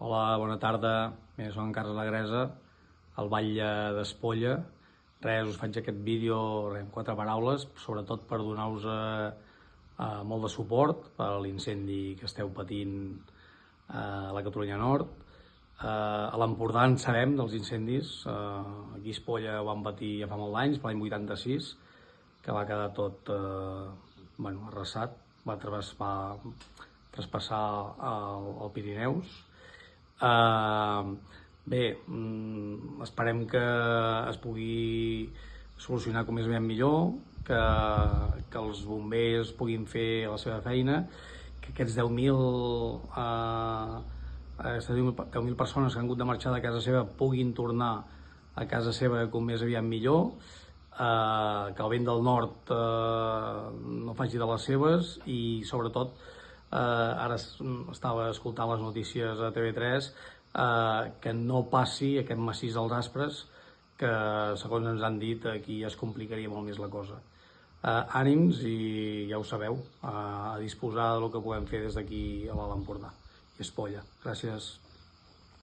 Hola, bona tarda. Bé, soc en Carles Lagresa, al Batlle d'Espolla. Res, us faig aquest vídeo en 4 paraules, sobretot per donar-vos molt de suport per a l'incendi que esteu patint a la Catalunya Nord. A l'Empordà en sabem dels incendis. Aquí a Espolla ho vam patir ja fa molts anys, per l'any 86, que va quedar tot arrasat, va traspassar el Pirineus. Bé, esperem que es pugui solucionar com més aviat millor, que els bombers puguin fer la seva feina, que aquests 10.000 persones que han hagut de marxar de casa seva puguin tornar a casa seva com més aviat millor, que el vent del nord no faci de les seves i sobretot ara estava escoltant les notícies a TV3 que no passi aquest massís dels Aspres, que segons ens han dit aquí es complicaria molt més la cosa. Ànims i ja ho sabeu, a disposar del que puguem fer des d'aquí a l'Alt Empordà i Espolla. Gràcies.